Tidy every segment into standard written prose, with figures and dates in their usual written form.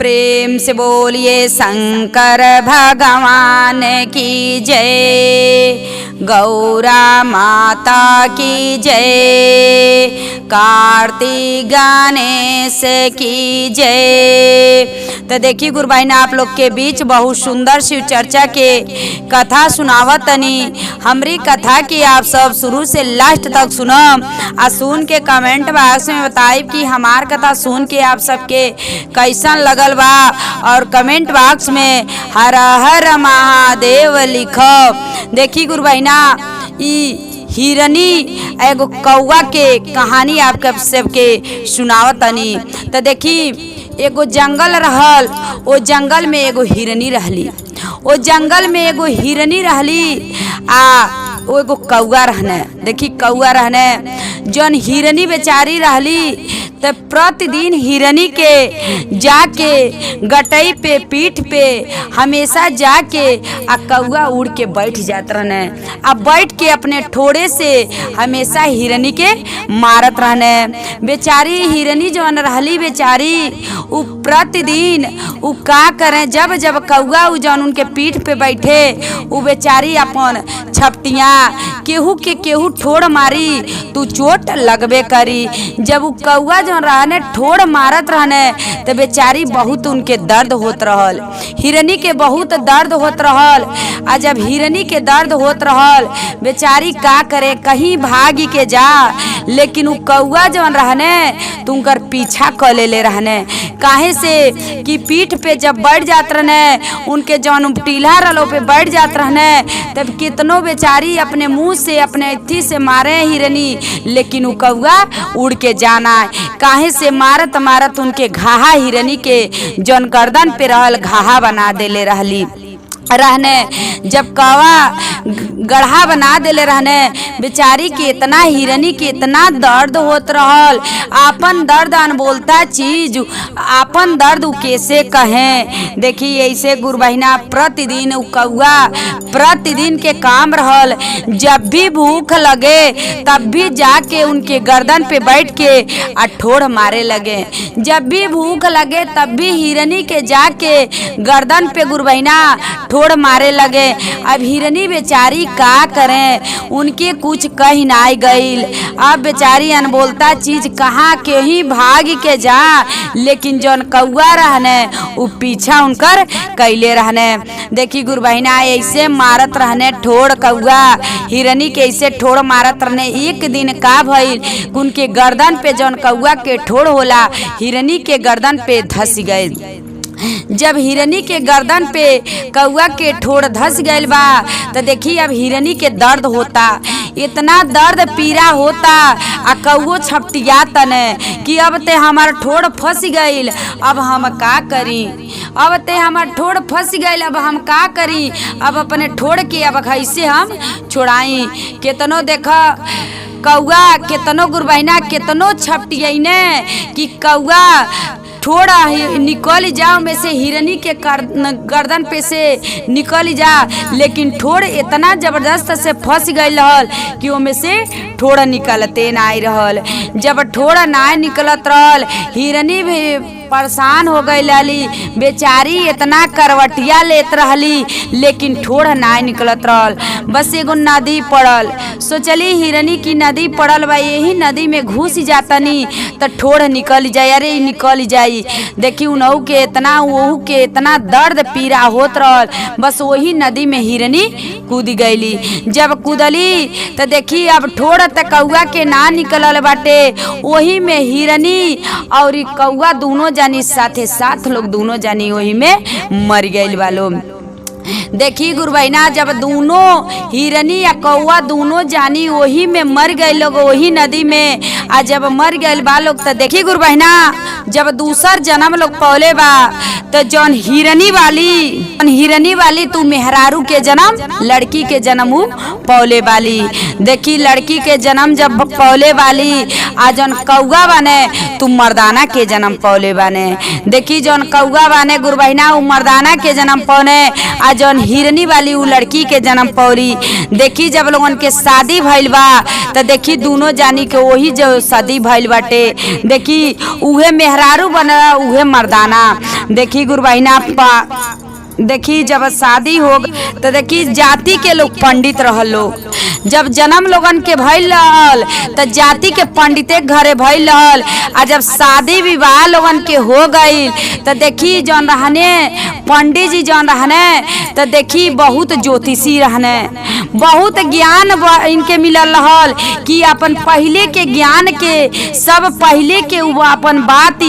प्रेम से बोलिए शंकर भगवान की जय, गौरा माता की जय, कार्तिक गणेश की जय। तो देखिए गुरु भाई ने आप लोग के बीच बहुत सुंदर शिव चर्चा के कथा सुनावत तनी। हमारी कथा की आप सब शुरू से लास्ट तक सुनम और सुन के कमेंट बॉक्स में बताइब कि हमार कथा सुन के आप सबके कैसन लगल बा, और कमेंट बॉक्स में हर हर महादेव लिखब। देखी गुरु बहिना, ई हिरनी एगो कौआ के कहानी आप सबके सुनावत तनी। तो देखी एगो जंगल रहल, ओ जंगल में एगो हिरनी रहली, ओ जंगल में एगो हिरनी रहली वो एगो कौआ रहने। देखी कौआ रहने जौन हिरनी बेचारी रहली तो प्रतिदिन हिरनी के जाके गटई पे पीठ पे हमेशा जाके आ कौआ उड़ के बैठ जात रहने, अब बैठ के अपने ठोड़े से हमेशा हिरनी के मारत रहने। बेचारी हिरनी जौन रहली बेचारी उ प्रतिदिन उ का करें, जब जब कौआ उ जौन उनके पीठ पे बैठे उ बेचारी अपन छपटिया केहू के केहू ठोड़ मारी तू चोट लगबे करी। जब उ कौआ जौन रहने ठोड़ मारत रहने तो बेचारी बहुत उनके दर्द होत रहल, हिरनी के बहुत दर्द होत रहल। आ जब हिरनी के दर्द होत रहल बेचारी का करे, कहीं भागी के जा, लेकिन उ कौआ जौन रहने तुमकर पीछा क ले रहने। काहे से कि पीठ पे जब बैठ जात रहने उनके जौन टीला रलो पे बैठ जात रहने तब कितनो बेचारी अपने मुंह से अपने अथी से मारे हिरनी, लेकिन उ कौआ उड़ के जाना। काहे से मारत मारत उनके घाहा हिरनी के जौन गर्दन पे रहल घाहा बना देले रहली रहने। जब कौवा गढ़ा बना देले रहने बेचारी के इतना हिरनी के इतना दर्द होत रहल, आपन दर्द अनबोलता चीज आपन दर्द उ कैसे कहें। देखी ऐसे गुरु बहिना प्रतिदिन उ कौआ प्रतिदिन के काम रहल, जब भी भूख लगे तब भी जाके उनके गर्दन पे बैठ के आ ठोड़ मारे लगे। जब भी भूख लगे तब भी हिरनी के जाके गर्दन पे गुरु बहिना ठोड़ मारे लगे। अब हिरनी बेचारी का करें, उनके कुछ कही नाई गईल। अब बेचारी अनबोलता चीज कहाँ के ही भाग के जा, लेकिन जौन कौआ रहने उ पीछा उनकर कैले रहने। देखी गुरु बहिना ऐसे मारत रहने ठोड़ कौआ हिरनी के ऐसे ठोड़ मारत रहने। एक दिन का भइल उनके गर्दन पे जौन कौआ के ठोड़ होला हिरनी के गर्दन पे धस गए। जब हिरनी के गर्दन पे कौआ के ठोड़ धस गइल बा तो देखी अब हिरनी के दर्द होता, इतना दर्द पीड़ा होता आ कौओ छपटिया तने कि अब ते हमार ठोड़ फंस गइल, अब हम का करी, अब ते हमार ठोड़ फंस गइल, अब हम का करी, अब अपने ठोड़ के अब कैसे हम छोड़ाई। केतनो देखा कौआ केतनो गुरु बहिना केतनो छपटियने कि कौआ थोड़ा निकल जाओ में से हिरनी के गर्दन पे से निकल जा, लेकिन ठोड़ इतना जबरदस्त से फंस गई रहल कि वो में से ठोड़ निकलते नाई रहल। जब ठोड़ नाई निकलत रहल हिरनी भी परेशान हो गई लाली, बेचारी इतना करवटिया लेत रहली लेकिन ठोड़ नाई निकलत रहल। बस एगो नदी पड़ल, सोचली हिरनी की नदी पड़ल बा, यही नदी में घुस जातनी तो ठोड़ निकल जाए, अरे निकल जाई। देखी उनहु के इतना वहू के इतना दर्द पीड़ा होत रहल, बस वही नदी में हिरनी कूद गईली। जब कूदली तो देखी अब ठोड़ त कौआ के ना निकलल बाटे, वही में हिरनी और कौआ दोनों जानी साथे साथ लोग दोनों जानी वही में मर गइल बा लोग। देखी गुरु बहिना जब दोनों हिरनी या कौआ दोनों जानी वही में मर गए लोग वही नदी में, आ जब मर गए बा लोग तो देखी गुरु बहिना जब दूसर जन्म लोग पौले बा तो जौन हिरनी वाली तू मेहरारू के जन्म लड़की के जन्म पौले वाली। देखी लड़की के जन्म जब पौले वाली आ जौन कौआ बने तू मर्दाना के जन्म पौले बने। देखी जौन कौआ बने गुरु बहिना उ मर्दाना के जन्म पौने, आ जौन हिरनी वाली उ लड़की के जन्म पौली। देखी जब लोगन के शादी भइल बा तो देखी दोनों जानी के वही जो शादी भइल बाटे, देखी उहे मेहरारू बनला उहे मर्दाना। देखी गुरु बहिना देखी जब शादी हो तो देखी जाति के लोग पंडित रहलो। जब जन्म लोगन के भइल रहल तो जाति के पंडिते घरे भइल रहल। आ जब शादी विवाह लोगन के हो गई तो देखी जौन रहने पंडित जी जौन रहने तो देखी बहुत ज्योतिषी रहने, बहुत ज्ञान इनके मिलल रहल कि अपन पहले के ज्ञान के सब पहले के उ अपन बात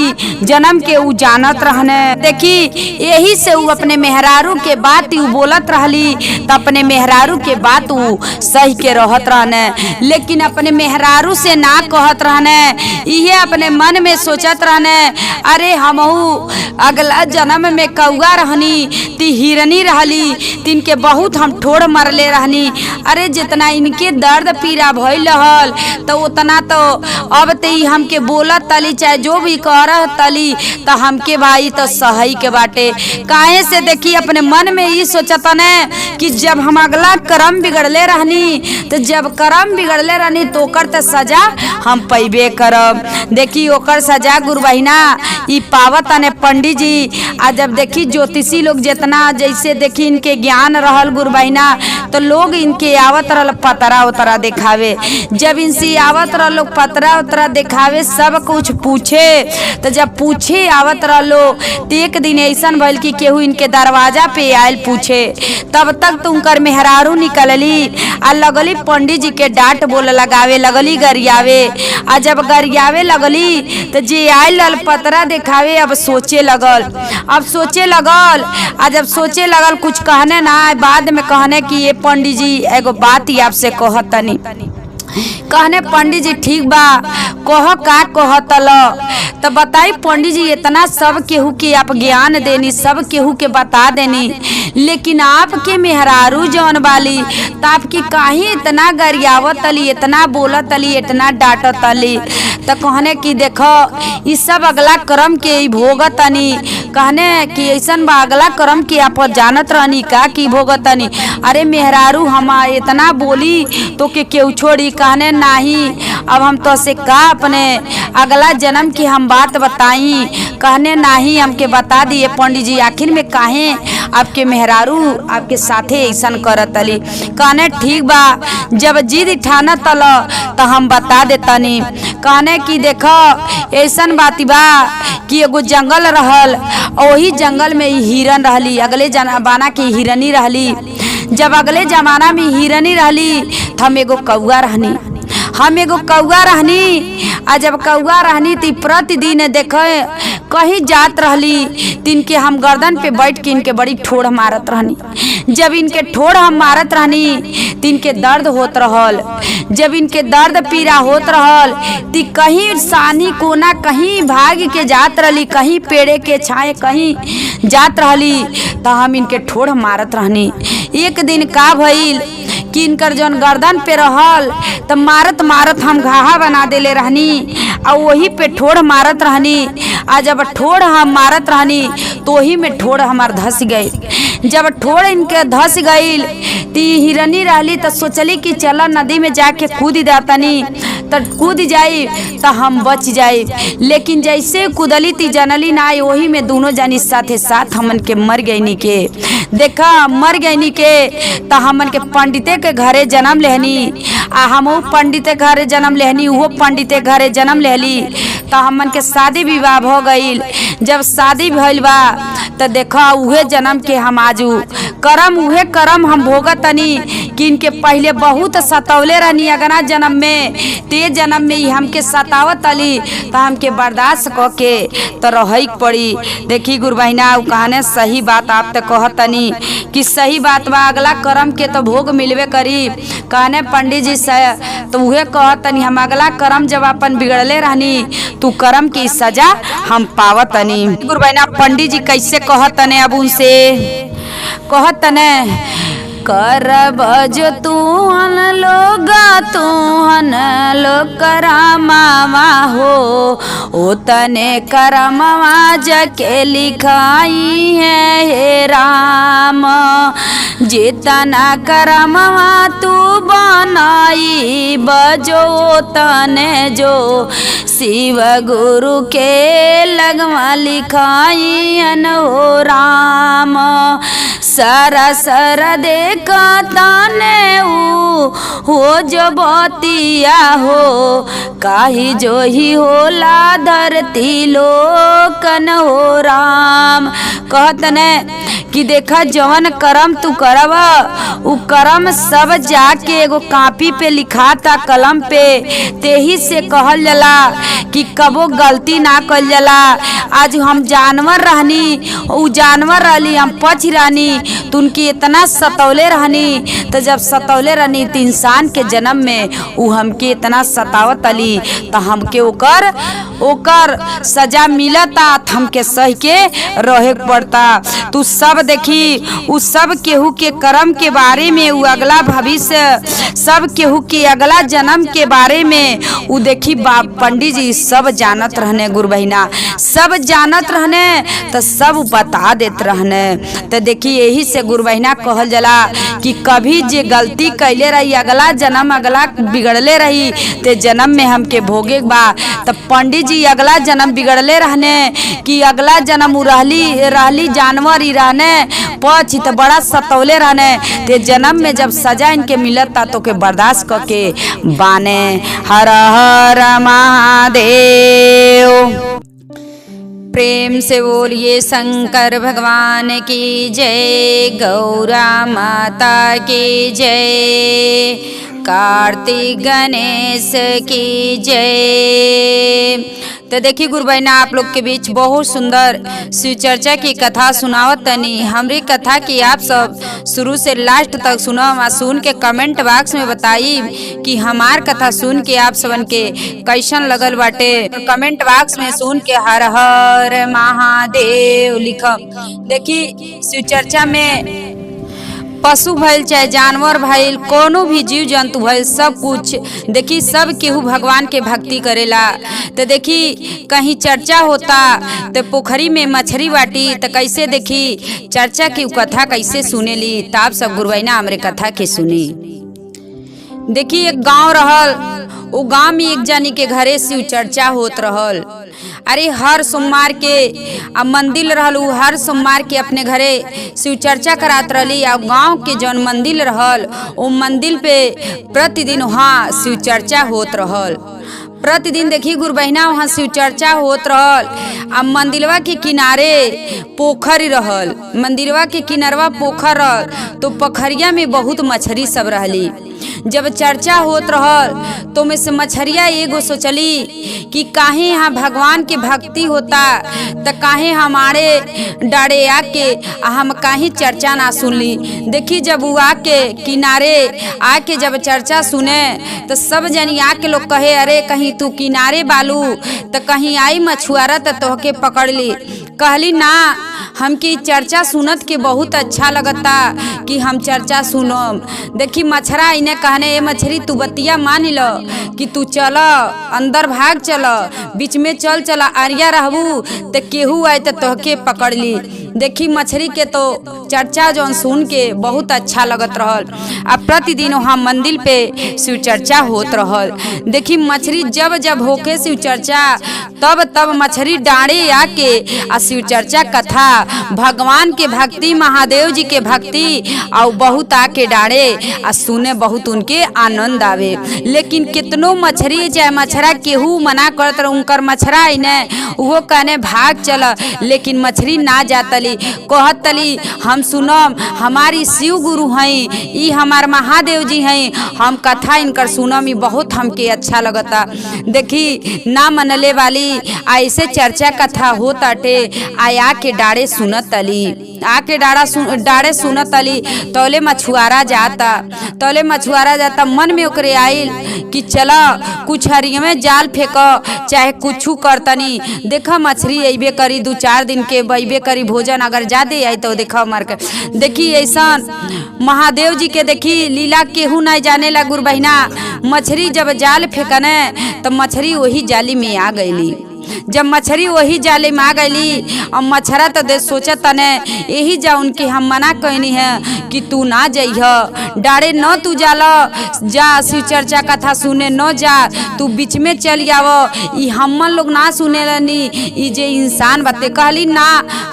जन्म के उ जानत रहने। देखी यही से उ अपने मेहरारू के बात उ बोलत रहली तो अपने मेहरारू के बात उ सही के रहत रहने, लेकिन अपने मेहरारू से ना कहत रहने। इहे अपने मन में सोचत रहने अरे हमहू अगला जन्म में कौआ रहनी ती हिरनी रहली, तिनके बहुत हम ठोड़ मरले रहनी। अरे जितना इनके दर्द पीड़ा भइल रहल तो उतना तो अब ते हमके बोलत तली चाहे जो भी करत तली तो हमके भाई तो सही के बाटे। काहे से देखी अपने मन में ये सोचत ने कि जब हम अगला कर्म बिगड़ले रहनी तो जब कर्म बिगड़ले रहनी तो ओकर तो सजा हम पैबे करब। देखी ओकर सजा गुरु बहिना ई पावत ने पंडित जी। आ जब देखी ज्योतिषी लोग जितना जैसे देखी इनके ज्ञान रहल गुरु बहिना तो लोग इनके आवत रहल पतरा उतरा दिखावे। जब इनसे आवत रह लोग पतरा उतरा दिखावे सब कुछ पूछे तो जब पूछे आवत रह लो तो एक दिन ऐसा भइल कि केहू इनके दरवाजा पे आयल पूछे। तब तक तुमकर मेहरारू निकलली आ लगली पंडित जी के डांट बोल लगावे लगली गरियावे। आ जब गरियावे लगली तो जे आयल पतरा दिखावे अब सोचे लगल आ जब सोचे लगल कुछ कहने ना बाद में कहने कि ये पंडित जी एगो बात ही आपसे कहतनी। कहने पंडित जी ठीक बा कह का कहतल तो बताई पंडित जी इतना सब केहू के आप ज्ञान देनी सब केहू के बता देनी, लेकिन आपके मेहरारू जौन वाली तो आपकी काहे इतना गरियावत तली इतना बोलत तली इतना डांटत तली। तो कहने कि देखो ये सब अगला कर्म के भोगतनी। कहने कि ऐसा बा अगला कर्म के आप जानत रहनी का कि भोगतनी। अरे मेहरारू हम इतना बोली तो के केहू छोड़ी। कहने नहीं अब हम तो से का अपने अगला जन्म की हम बात बताई। कहने नहीं हमके बता दिए पंडित जी आखिर में काहे आपके मेहरारू आपके साथे ऐसा करतली। कहने ठीक बा जब जिद ठाना तल तो हम बता देतनी। कहने कि देखो ऐसा बात बा कि एगो जंगल रहल और वही जंगल में हिरन रहली अगले जमाना की हिरनी रहली। जब अगले जमाना में हिरनी रहली तो हम एगो कौआ रहनी आ जब कौआ रहनी तो प्रतिदिन देखे कहीं जात रहली तिनके हम गर्दन पे बैठ के इनके बड़ी ठोड़ मारत रहनी। जब इनके ठोड़ हम मारत रहनी तिनके दर्द होत रहल। जब इनके दर्द पीड़ा होत रहल ती कहीं सानी कोना कहीं भाग के जात रहली कहीं पेड़े के छाए कहीं जात रहली तो हम इनके ठोड़ मारत रहनी। एक दिन का भइल कि इनकर जौन गर्दन पे रहल तो मारत मारत हम घाहा बना देले रहनी और वही पे ठोड़ मारत रहनी। आ जब ठोड़ हम मारत रहनी तो वही में ठोड़ हमार धस गई। जब ठोड़ इनके धस गई ती हिरनी रहली तो सोचली कि चला नदी में जाके कूद जातनी तो कूद जाई तो हम बच जाई। लेकिन जैसे कूदली ती जनली ना वही में दोनों जानी साथे साथ हमन के मर गईनी के। देखा मर गईनी के तो हमन के पंडिते के घरे जन्म लेहनी आ हम पंडिते घरे जन्म लेहनी वो पंडिते घरे जन्म लेहली तो हमन के शादी विवाह हो गई। जब शादी भइल बा तो देखा उहे जन्म के हम आजू करम उहे करम हम भोगतनी कि इनके पहले बहुत सतौले रहनी अगना जन्म में ते जन्म में ही हमके सतावत अली तो हमके बर्दाश्त क के तो रही पड़ी। देखी गुरु बहिना कहने सही बात आप तो कहतनी कि सही बात बा अगला कर्म के तो भोग मिलवे करी। कहने पंडित जी से तो उहे कहतनी हम अगला कर्म जब अपन बिगड़ले रहनी तू कर्म की सजा हम पावतनी। गुरु बहिना पंडित जी कैसे कहतने अब उनसे कहतने करब जो तूहन लोग करमावा हो, उतने करमवा जके लिखाई है हे राम। जितना करमवा तू बनाई बजो तने जो, शिव गुरु के लगवा लिखाई हो राम। सर देखा ताने हो जो बतिया हो, काही जो ही होला धरती लोकन हो राम। कहतने कि देखा जवन करम तू करब उ करम सब जाके एगो कापी पे लिखाता कलम पे। तेही से कहल जाला कि कबो गलती ना कल जाला। आज हम जानवर रहनी, उ जानवर रहली, हम पछ रहनी, तो उनकी इतना सतौले रहनी। तो जब सतौले रहनी तो इंसान के जन्म में उ हमके इतना सतावत अली, तो हमके ओकर सजा मिलता, हमके सह के रहे पड़ता। तू सब देखी उ सब केहू के कर्म के बारे में, उ अगला भविष्य सब केहू के अगला जन्म के बारे में उ देखी पंडित जी सब जानत रहने। गुरु बहिना सब जानत रहने तो सब बता देत रहने। तो देखी यही से गुरु बहिना कहल जला कि कभी जे गलती कैले रही अगला जन्म अगला बिगड़ले रही ते जन्म में हमके भोगे बा। तो पंडित जी अगला जन्म बिगड़ले रहने कि अगला जन्म रहली जानवर ही रहने, पछ तो बड़ा सतौले रहने। ते जन्म में जब सजा इनके मिलता तो के बर्दाश्त करके बाने। हर हर महादेव। प्रेम से बोलिए शंकर भगवान की जय, गौरा माता की जय, कार्तिक गणेश की जय। तो देखिए गुरु बहना आप लोग के बीच बहुत सुंदर शिव चर्चा की कथा सुनावत तनी। हमारी कथा की आप सब शुरू से लास्ट तक सुनो, सुन के कमेंट बॉक्स में बताई कि हमार कथा सुन के आप सबन के कैसन लगल बाटे। कमेंट बॉक्स में सुन के हर हर महादेव लिखम। देखी शिव चर्चा में पशु भइल चाहे जानवर भइल, कोनो भी जीव जंतु भइल, सब कुछ देखी सब केहू भगवान के भक्ति करेला। तो देखी कहीं चर्चा होता तो पोखरी में मछली बाटी, तो कैसे देखी चर्चा की कथा कैसे सुनेली। तो आप सब गुरु बहिना हमरे कथा के सुनी। देखी एक गांव रहल, वो गांव में एक जानी के घरे शिव चर्चा होत रहल। अरे हर सोमवार के अब मंदिर रहल, हर सोमवार के अपने घरे शिव चर्चा करात रहली। और गांव के जौन मंदिर रहल वो मंदिर पे प्रतिदिन वहाँ शिव चर्चा होत रहल। प्रतिदिन देखी गुरु बहिना वहाँ शिव चर्चा होत रहल। अब मंदिरवा के किनारे पोखर रहल, मंदिरवा के किनारवा पोखर रहल, तो पोखरिया में बहुत मछली सब रहली। जब चर्चा होत रहल तो में से मछरिया एगो सोचली कि काहे यहाँ भगवान के भक्ति होता, तो काहे हमारे डाड़े आके हम काहे चर्चा ना सुनली। देखी जब वो आके किनारे आके जब चर्चा सुने तो सब जनी आके लोग कहे अरे कहीं तू किनारे बालू तो कहीं आई मछुआरा तो तोहके पकड़ ली। कहली ना, हमकी चर्चा सुनत के बहुत अच्छा लगता कि हम चर्चा सुनम। देखी मछरा इन्हें कहने ये मछली तू बतिया मान लो कि तू चल अंदर भाग चल, बीच में चल आरिया रहबू तो केहू आए तो तोहके पकड़ ली। देखी मछली के तो चर्चा जौन सुन के बहुत अच्छा लगत रहल। अब प्रतिदिन वहाँ मंदिर पे शिव चर्चा होत रहल। देखी मछली जब जब होके शिव चर्चा तब मछली डांडे आके आ शिव चर्चा कथा भगवान के भक्ति महादेव जी के भक्ति और बहुत आके डांडे आ सुने बहुत उनके आनंद आवे। लेकिन कितनो मछली चाहे मछरा केहू मना करत रह, उनकर मछरा इन्हें वो कहने भाग चल, लेकिन मछली ना जातली, कहतली हम सुनम हमारी शिव गुरु हैं, ई हमार महादेव जी हैं, हम कथा इनकर सुनम, ई बहुत हमके अच्छा लगता। देखी ना मनले वाली ऐसे चर्चा कथा हो ताटे आया के डाड़े सुनत अली, आके डाड़े सुनत अली। तौले मछुआरा जाता मन में ओकरे आइल कि चला कुछ हरिया में जाल फेंक चाहे कुछ करतनी। देखा मछली अबे करी 2-4 दिन के बइबे करी भोजन भोजन अगर ज्यादा आई तो देखो मर के। देखी ऐसा महादेव जी के देखी लीला केहू नहीं जाने ला गुरु बहिना। मछली जब जाल फेंकने तो मछली वही जाली में आ गईली। जब मछली वही जाले में आ गईली और मछरा तो दे सोचा तने यही जा उनके हम मना कहनी है कि तू ना जइह डारे न तू जाला जा शिव चर्चा कथा सुने न जा तू बीच में चल आव। ई हमन लोग ना सुनेलनी ई जे इंसान बाते कहली ना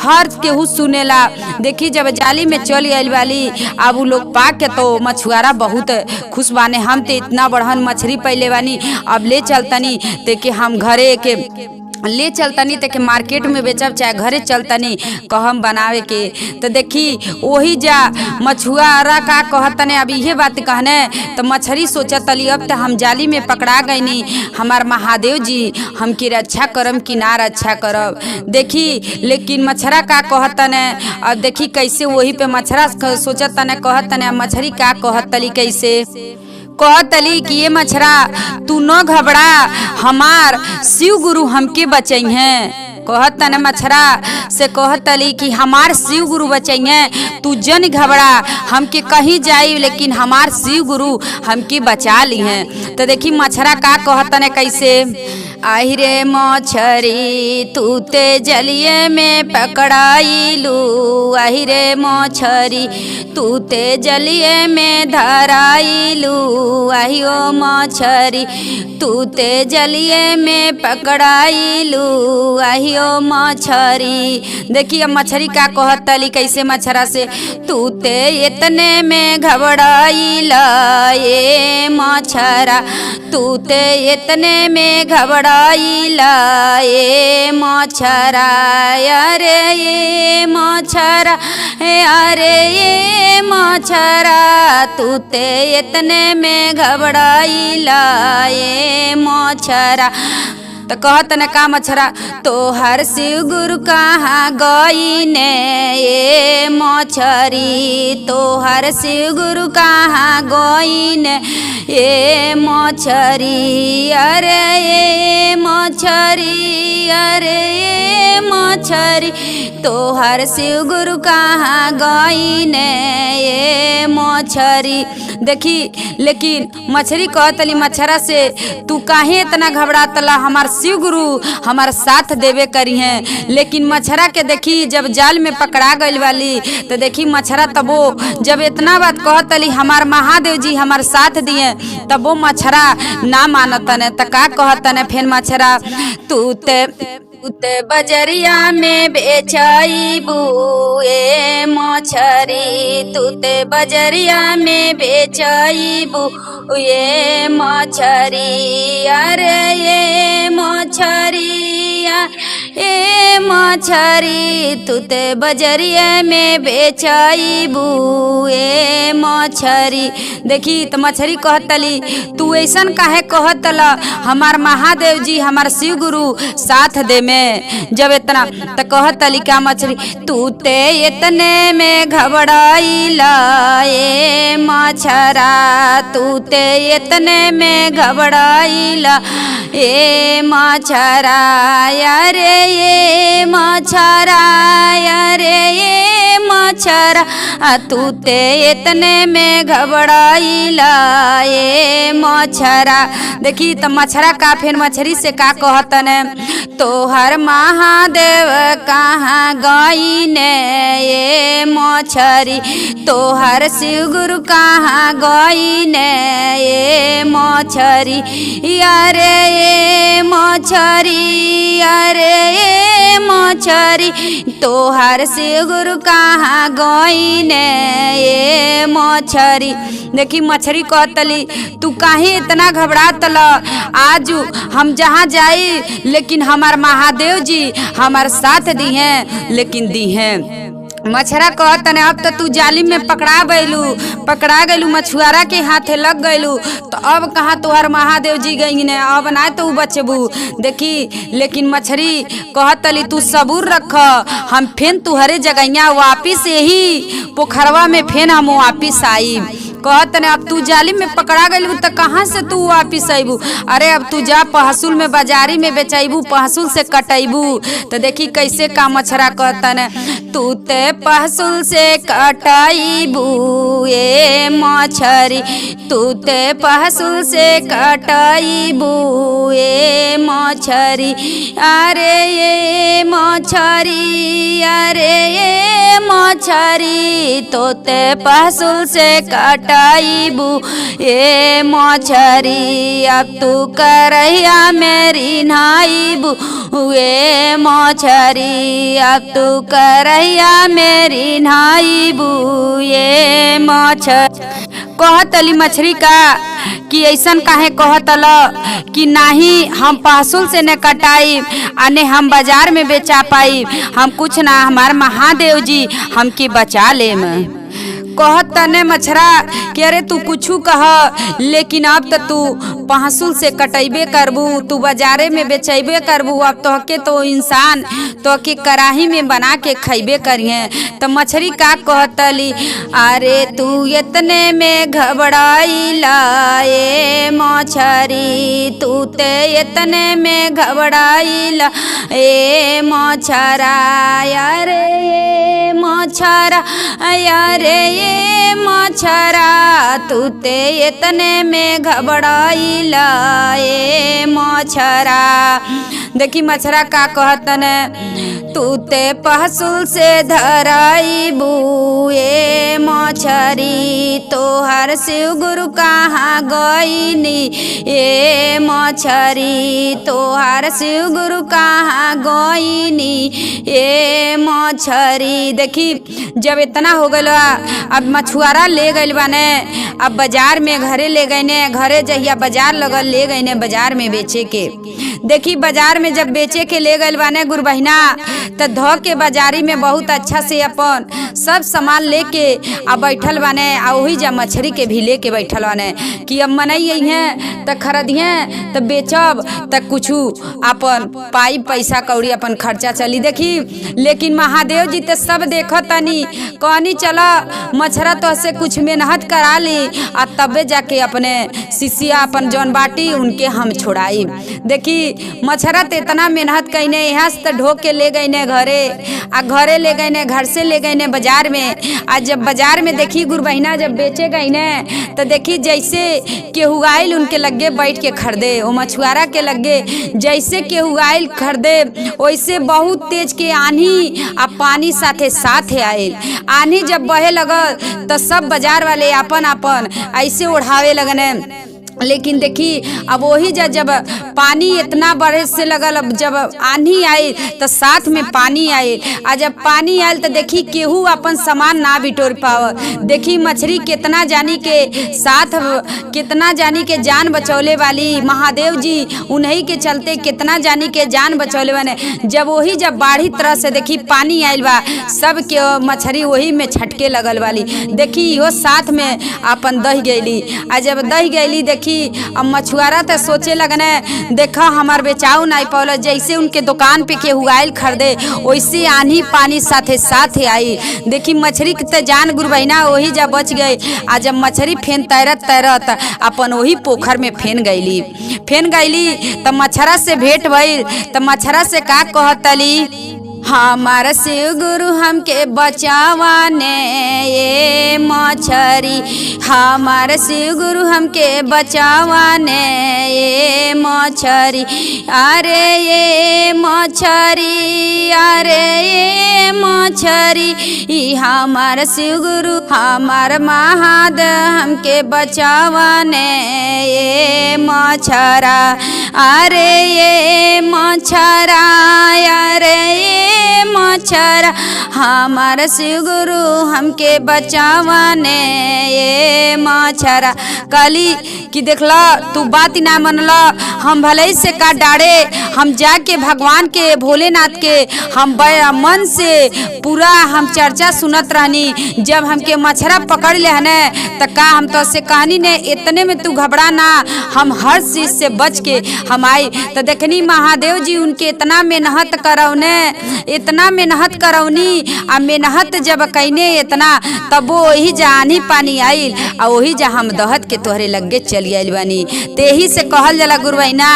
हर केहू सुनेला। देखी जब जाली में चल गई वाली अब उ लोग पा के तो मछुआरा बहुत खुश बाने। हम ते इतना बढ़न मछली पहले बानी अब ले चलतनी ते के हम घरे के ले चलतनी ते के मार्केट में बेचब चाहे घरे चलतनी कहम बनावे के। तो देखी वही जा मछुआरा का कहतने अब इहे बात कहने तो मछली सोचतली अब तो हम जाली में पकड़ा गईनी हमार महादेव जी हमकी रक्षा करम कि ना रक्षा करब। देखी लेकिन मछरा का कहतने अब देखी कैसे वही पे मछरा सोचतने कहतने मछली का कहतली कैसे कहतली कि ये मछरा तू न घबरा हमार शिव गुरु हमके बचई हैं। कहतन मछरा से कहतली कि हमार शिव गुरु बचई हैं तू जन घबरा हमके कहीं जाई लेकिन हमार शिव गुरु हमके बचा ली हैं। तो देखी मछरा का कहतन कैसे आई रे मछरी तू ते जलिए में पकड़ाईलू आई रे मछरी तू ते जलिए में धराईलू आई ओ मछरी तू ते जलिए में पकड़ाईलू आई ओ मछरी। देखिए मछली का कहतली कैसे मछरा से तू ते इतने में घबराईला ये मछरा तू ते इतने में घबराईला ये मछरा अरे ये मछरा अरे ये मछरा तू ते इतने में घबराईला ये मछरा। तो कहतन का मछरा तो हर शिव गुरु कहाँ गई ने ये मछरी तो हर शिव गुरु कहाँ गई ने ये मछरी अरे ये मछरी अरे ये मछरी तो हर शिव गुरु कहाँ गई ने ये मछरी। देखी लेकिन मछली कहतली मछरा से तू काहे इतना घबरातला हमार शिव गुरु हमार साथ देवे करी हैं। लेकिन मछरा के देखी जब जाल में पकड़ा गई वाली तो देखी मछरा तबो जब इतना बात कहतली हमार महादेव जी हमार साथ दिए तबो मछरा ना मानतने। तो का कहतने फिर मछरा तू ते बजरिया में बेचाईबू ए मछरी तू ते बजरिया में बेचाईबू ये मछरी अरे ये मछरी ए मछरी तू ते बजरिया में बेचाईबू ए मछरी। देखी तो मछली कहतली तू ऐसन काहे कहतला हमार महादेव जी हमार शिव गुरु साथ दे में जब इतना तो कहतली क्या मछली तू ते इतने में घबराईला ये मछरा तू ते इतने में घबराईला ये मछरा अरे ये मछरा अरे ये मछरा तू ते इतने में घबराईला ये मछरा। देखी तो मछरा का फिर मछली से का कहतने तो हर महादेव कहाँ गई ने ये मछरी तो हर शिव गुरु कहाँ गई ने ये मछरी अरे ये मछरी अरे ये मछरी तो हर शिव गुरु कहाँ गई ने ये मछरी। देखी मछली कहतली तू काहे इतना घबरातल आज हम जहाँ जाई लेकिन हमार महादेव जी हमार साथ दी हैं लेकिन दी हैं। मछरा कहतने अब तो तू जाली में पकड़ा गईलू मछुआरा के हाथे लग गईलू तो अब कहाँ तुहार महादेव जी गई ने अब ना तो बचबू। देखी लेकिन मछली कहतली तू सबूर रख हम फेन तुहरे जगैया वापिस यही पोखरवा में फेन हम वापिस आई। कहत ने अब तू जालिम में पकड़ा गइलू तो कहाँ से तू वापिस अबू। अरे अब तू जा पहसुल में बाजारी में बेचैबू, पहसुल से कटैबू। तो देखी कैसे का मछरा कहतन, तू ते पहसुल से कटैबू ए मछरी, तू ते पहसुल से कटैबू ए मछरी। अरे ये मछरी, अरे ये मछरी, तोते पहसुल से कटैबू ए मछरी। अब तू करैया मेरी नाइबू ए मछरी, अब तू करैया मेरी नाइबू ए मछरी। कहतली मछरी का कि ऐसन काहे कहतल कि नाही हम पहसुल से न कटाई अने हम बाजार में बेचा पाई, हम कुछ ना, हमार महादेव जी हमके बचा ले में। कहत तने मछरा कि अरे तू कुछू कह लेकिन अब तो तू पहसुल से कटैबे करबू, तू बाजारे में बेचैबे करबू। अब तोहके तो इंसान तोहके कढ़ाई में बना के खैबे करिए। तो मछरी का कहतली, अरे तू इतने में घबराइला ए मछरी, तू ते इतने में घबराइला ए मछरा। अरे ये मछरा, अरे ये मछरा, तू ते इतने में घबराइला ए मछरा। देखी मछरा का कहतन, तू ते पहसुल से धराइबू ए मछरी, तोहर शिव गुरु कहाँ गईनी ए मछरी, तोहर शिव गुरु कहाँ गईनी ए मछरी। देखी जब इतना हो गइल अब मछुआरा ले गइल बाने, अब बाजार में घरे ले गए, घरे जहिया बाजार लगल ले गए बाजार में बेचे के। देखी बाजार में जब बेचे के ले गइल बाने गुरु बहिना, तो धो के बाजारी में बहुत अच्छा से अपन सब सामान लेके अब बैठल बाने। आ वही जब मछरी के भी लेके बैठल बाने कि अब मनई हैं तो खरीदिए तो बेचब तो कुछ अपन पाई पैसा कौड़ी अपन खर्चा चली। देखी लेकिन महादेव जी तो सब देखत तनी, कहनी चला मछरा तो से कुछ मेहनत करा ली आ तबे जाके अपने शिष्या अपन जौन बाटी उनके हम छोड़ाई। देखी मछरा तो इतना मेहनत कईने, यहाँ से तो ढो के ले गईने घरे, आ घरे ले गईने, घर से ले गईने बाजार में। आज जब बाजार में देखी गुरु बहिना जब बेचे गईने तो देखी जैसे केहू आइल उनके लगे बैठ के खरीदे, वो मछुआरा के लगे जैसे केहू आइल खरीदे वैसे बहुत तेज के आंधी आ पानी साथे साथ आइल। आंधी जब बहे लगल तो सब बाजार वाले अपन अपन ऐसे उड़ावे लगने। लेकिन देखी अब वही जब पानी इतना बरस से लगल, अब जब आंधी आई तो साथ में पानी आई, आ जब पानी आयल तो देखी केहू अपन सामान ना बिटोर पाव। देखी मछली कितना जानी के साथ, कितना जानी के जान बचौले वाली महादेव जी, उन्हीं के चलते कितना जानी के जान बचौले बने। जब वही जब बाढ़ी तरह से देखी पानी आयल बा, सब के मछली वही में छटके लगल वाली। देखी यो साथ में अपन दह गईली, आ जब दह गईली देखी अब मछुआरा तो सोचे लगने देखा हमार बेचाऊ नहीं पौल, जैसे उनके दुकान पे केहू आइल खरीदे वैसे आंधी पानी साथे साथ आई। देखी मछली के तो जान गुरु बहिना वही जब बच गई। आ जब मछली फेन तैरत तैरत अपन वही पोखर में फेन गईली तो मछरा से भेंट भइल। तो मछरा से का कहतली, हमार शिव गुरु हमके बचावाने ये मछरी, हमार शिव गुरु हमके बचावाने ये मछरी। अरे ये मछरी, अरे ये मछरी, हमार शिव गुरु हमार महादेव हमके बचावाने ये मछरा। अरे ये मछरा, अरे ये मछरा, हमार शिव गुरु हमके बचावाने ये मछरा। कली कि देखला तू बात ना मनला, हम भले से का डारे, हम जाके भगवान के भोलेनाथ के हम मन से पूरा हम चर्चा सुनत रहनी। जब हमके मछरा पकड़ ले हने तो का हम तो से कहानी ने इतने में तू घबरा ना, हम हर चीज से बच के हम आई। तो देखनी महादेव जी उनके इतना मेहनत करौने, इतना इतना मेहनत करौनी आ मेहनत जब कैने इतना तब वही जानी पानी आइल आ वही जा हम दहत के तोहरे लगे चली आइल बानी। तेही से कहल जाला गुरुवैना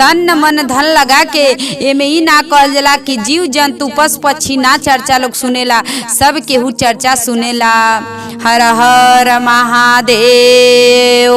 तन मन धन लगा के एमे ही ना कहल जाला कि जीव जंतु पशु पक्षी ना चर्चा लोग सुनेला, सब केहू चर्चा सुनेला। हर हर महादेव।